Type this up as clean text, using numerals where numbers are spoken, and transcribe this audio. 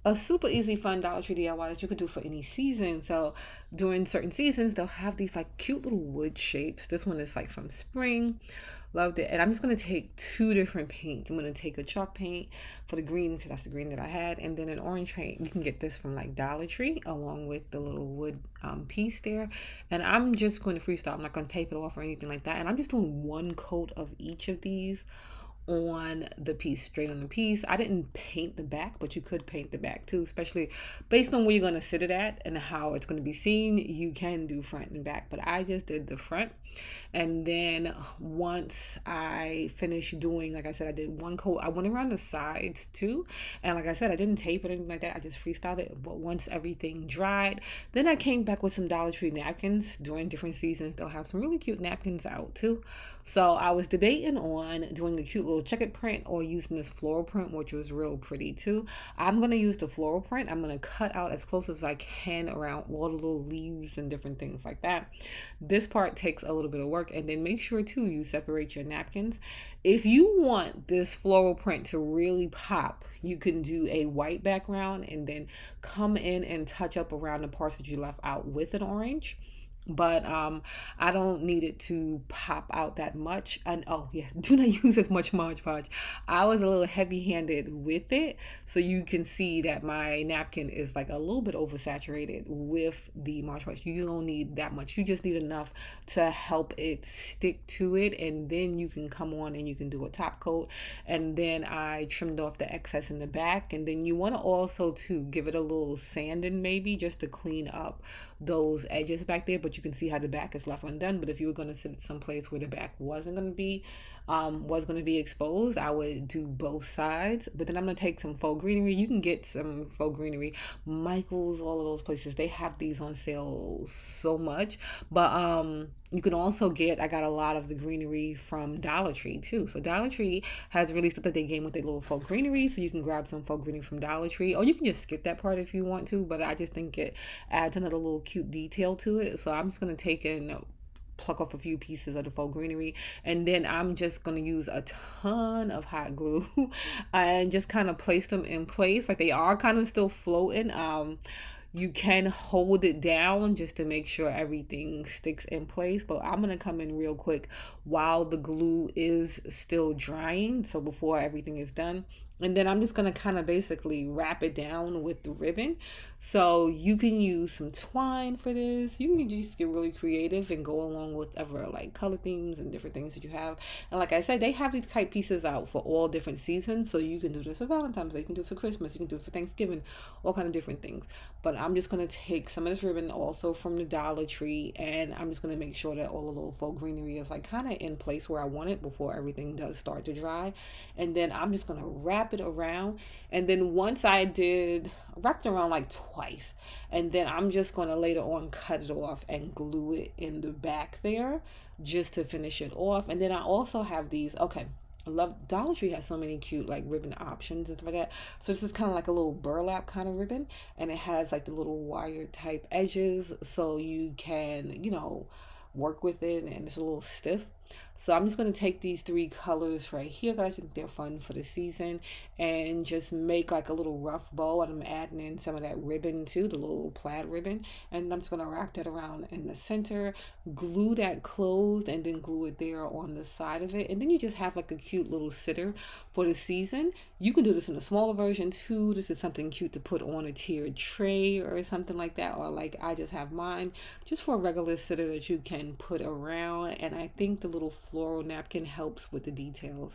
a super easy fun Dollar Tree DIY that you could do for any season. So during certain seasons, they'll have these like cute little wood shapes. This one is like from spring. Loved it. And I'm just going to take two different paints. I'm going to take a chalk paint for the green, because that's the green that I had, and then an orange paint. You can get this from like Dollar Tree along with the little wood piece there. And I'm just going to freestyle. I'm not going to tape it off or anything like that. And I'm just doing one coat of each of these on the piece, straight on the piece. I didn't paint the back, but you could paint the back too, especially based on where you're going to sit it at and how it's going to be seen. You can do front and back, but I just did the front. And then once I finished doing, like I said, I did one coat. I went around the sides too, and like I said, I didn't tape it or anything like that. I just freestyled it. But once everything dried, then I came back with some Dollar Tree napkins. During different seasons, they'll have some really cute napkins out too. So I was debating on doing a cute little checkered print or using this floral print, which was real pretty too. I'm going to use the floral print. I'm going to cut out as close as I can around all the little leaves and different things like that. This part takes a little bit of work, and then make sure too you separate your napkins. If you want this floral print to really pop, you can do a white background and then come in and touch up around the parts that you left out with an orange. But I don't need it to pop out that much. And oh yeah, do not use as much Mod Podge. I was a little heavy handed with it, so you can see that my napkin is like a little bit oversaturated with the Mod Podge. You don't need that much, you just need enough to help it stick to it, and then you can come on and you can do a top coat. And then I trimmed off the excess in the back, and then you want to also to give it a little sanding maybe, just to clean up those edges back there. But you can see how the back is left undone. But if you were going to sit it someplace where the back wasn't going to be exposed, I would do both sides. But then I'm going to take some faux greenery. You can get some faux greenery, Michael's, all of those places, they have these on sale so much. But you can also get, I got a lot of the greenery from Dollar Tree too. So Dollar Tree has released up their game with their little faux greenery, so you can grab some faux greenery from Dollar Tree, or you can just skip that part if you want to. But I just think it adds another little cute detail to it. So I'm just gonna take and pluck off a few pieces of the faux greenery, and then I'm just going to use a ton of hot glue and just kind of place them in place. Like, they are kind of still floating. You can hold it down just to make sure everything sticks in place, but I'm gonna come in real quick while the glue is still drying, so before everything is done. And then I'm just gonna kind of basically wrap it down with the ribbon. So you can use some twine for this. You can just get really creative and go along with whatever like color themes and different things that you have. And like I said, they have these kite pieces out for all different seasons. So you can do this for Valentine's Day, you can do it for Christmas, you can do it for Thanksgiving, all kind of different things. But I'm just gonna take some of this ribbon also from the Dollar Tree, and I'm just gonna make sure that all the little faux greenery is like kind of in place where I want it before everything does start to dry. And then I'm just gonna wrap it around. And then once I did wrapped it around like twice, and then I'm just gonna later on cut it off and glue it in the back there just to finish it off. And then I also have these, okay, I love Dollar Tree has so many cute like ribbon options and stuff like that. So this is kind of like a little burlap kind of ribbon, and it has like the little wire type edges, so you can, work with it, and it's a little stiff. So I'm just going to take these three colors right here, guys. I think they're fun for the season, and just make like a little rough bow. And I'm adding in some of that ribbon too, the little plaid ribbon. And I'm just going to wrap that around in the center, glue that closed, and then glue it there on the side of it. And then you just have like a cute little sitter for the season. You can do this in a smaller version too. This is something cute to put on a tiered tray or something like that. Or like I just have mine just for a regular sitter that you can put around. And I think the little floral napkin helps with the details.